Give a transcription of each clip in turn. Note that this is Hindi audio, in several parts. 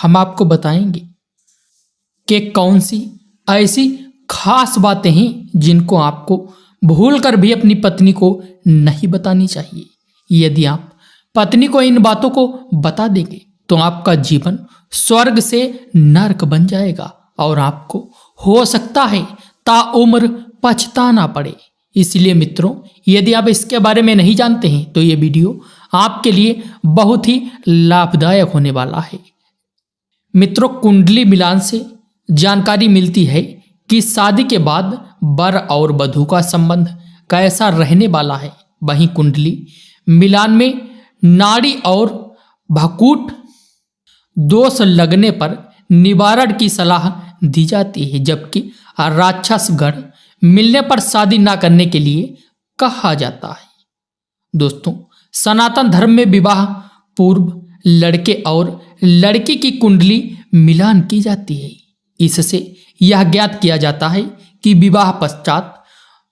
हम आपको बताएंगे कि कौन सी ऐसी खास बातें हैं जिनको आपको भूलकर भी अपनी पत्नी को नहीं बतानी चाहिए। यदि आप पत्नी को इन बातों को बता देंगे तो आपका जीवन स्वर्ग से नरक बन जाएगा और आपको हो सकता है ताउम्र पछताना पड़े। इसलिए मित्रों, यदि आप इसके बारे में नहीं जानते हैं तो ये वीडियो आपके लिए बहुत ही लाभदायक होने वाला है। मित्रों, कुंडली मिलान से जानकारी मिलती है कि शादी के बाद वर और वधू का संबंध कैसा रहने वाला है। वहीं कुंडली मिलान में नाड़ी और भकूट दोष लगने पर निवारण की सलाह दी जाती है, जबकि राक्षस गढ़ मिलने पर शादी ना करने के लिए कहा जाता है। दोस्तों, सनातन धर्म में विवाह पूर्व लड़के और लड़की की कुंडली मिलान की जाती है। इससे यह ज्ञात किया जाता है कि विवाह पश्चात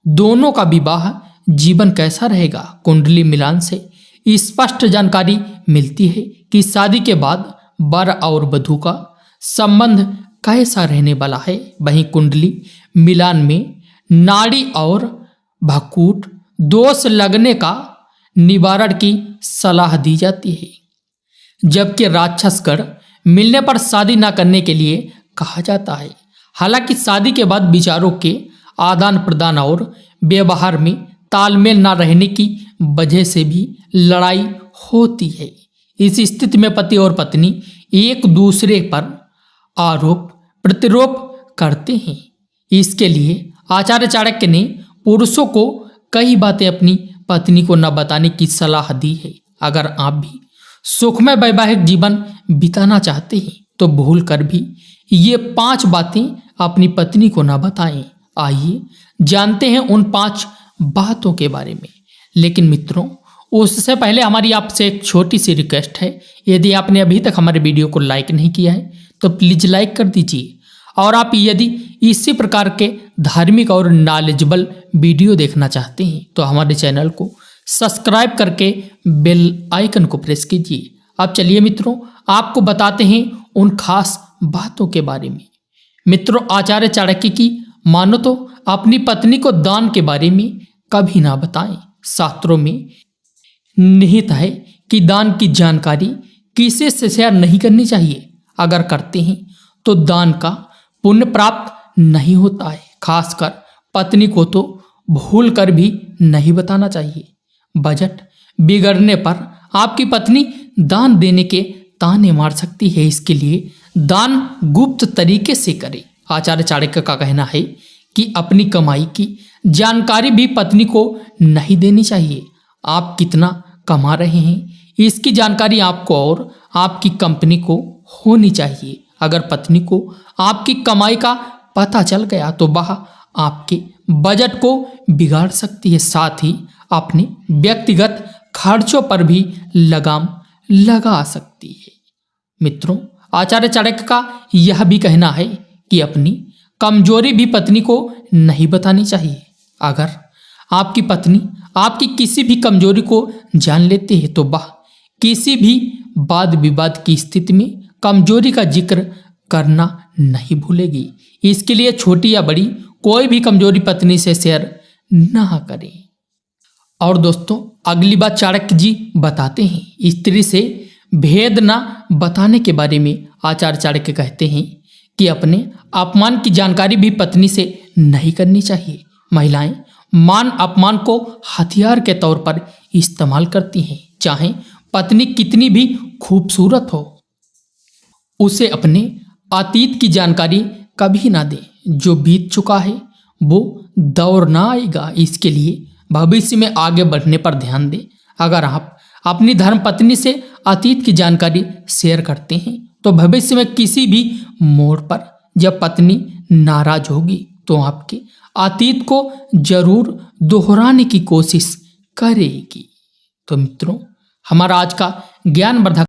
दोनों का विवाह जीवन कैसा रहेगा। कुंडली मिलान से स्पष्ट जानकारी मिलती है कि शादी के बाद वर और वधू का संबंध कैसा रहने वाला है। वहीं कुंडली मिलान में नाड़ी और भकूट दोष लगने का निवारण की सलाह दी जाती है, जबकि राक्षस गढ़ मिलने पर शादी न करने के लिए कहा जाता है। हालांकि शादी के बाद विचारों के आदान प्रदान और व्यवहार में तालमेल न रहने की वजह से भी लड़ाई होती है। इस स्थिति में पति और पत्नी एक दूसरे पर आरोप प्रतिरोप करते हैं। इसके लिए आचार्य चाणक्य ने पुरुषों को कई बातें अपनी पत्नी को न बताने की सलाह दी है। अगर आप भी सुखमय वैवाहिक जीवन बिताना चाहते हैं तो भूल कर भी ये 5 बातें अपनी पत्नी को न बताएं। आइए जानते हैं उन 5 बातों के बारे में। लेकिन मित्रों, उससे पहले हमारी आपसे एक छोटी सी रिक्वेस्ट है। यदि आपने अभी तक हमारे वीडियो को लाइक नहीं किया है तो प्लीज लाइक कर दीजिए, और आप यदि इसी प्रकार के धार्मिक और नॉलेजेबल वीडियो देखना चाहते हैं तो हमारे चैनल को सब्सक्राइब करके बेल आइकन को प्रेस कीजिए। अब चलिए मित्रों, आपको बताते हैं उन खास बातों के बारे में। मित्रों, आचार्य चाणक्य की मानो तो अपनी पत्नी को दान के बारे में कभी ना बताएं। शास्त्रों में निहित है कि दान की जानकारी किसी से शेयर नहीं करनी चाहिए। अगर करते हैं तो दान का पुण्य प्राप्त नहीं होता है। खासकर पत्नी को तो भूल कर भी नहीं बताना चाहिए। बजट बिगड़ने पर आपकी पत्नी दान देने के ताने मार सकती है। इसके लिए दान गुप्त तरीके से करें। आचार्य चाणक्य का कहना है कि अपनी कमाई की जानकारी भी पत्नी को नहीं देनी चाहिए। आप कितना कमा रहे हैं इसकी जानकारी आपको और आपकी कंपनी को होनी चाहिए। अगर पत्नी को आपकी कमाई का पता चल गया तो वह आपके बजट को बिगाड़ सकती है, साथ ही अपने व्यक्तिगत खर्चों पर भी लगाम लगा सकती है। मित्रों, आचार्य चाणक्य का यह भी कहना है कि अपनी कमजोरी भी पत्नी को नहीं बतानी चाहिए। अगर आपकी पत्नी आपकी किसी भी कमजोरी को जान लेती है तो वह किसी भी वाद विवाद की स्थिति में कमजोरी का जिक्र करना नहीं भूलेगी। इसके लिए छोटी या बड़ी कोई भी कमजोरी पत्नी से शेयर ना करें। और दोस्तों, अगली बात चाणक्य जी बताते हैं स्त्री से भेद ना बताने के बारे में। आचार्य चाणक्य कहते हैं कि अपने अपमान की जानकारी भी पत्नी से नहीं करनी चाहिए। महिलाएं मान अपमान को हथियार के तौर पर इस्तेमाल करती हैं। चाहे पत्नी कितनी भी खूबसूरत हो, उसे अपने अतीत की जानकारी कभी ना दे। जो बीत चुका है वो दौर ना आएगा। इसके लिए भविष्य में आगे बढ़ने पर ध्यान दें। अगर आप अपनी धर्मपत्नी से अतीत की जानकारी शेयर करते हैं तो भविष्य में किसी भी मोड़ पर जब पत्नी नाराज होगी तो आपके अतीत को जरूर दोहराने की कोशिश करेगी। तो मित्रों, हमारा आज का ज्ञानवर्धक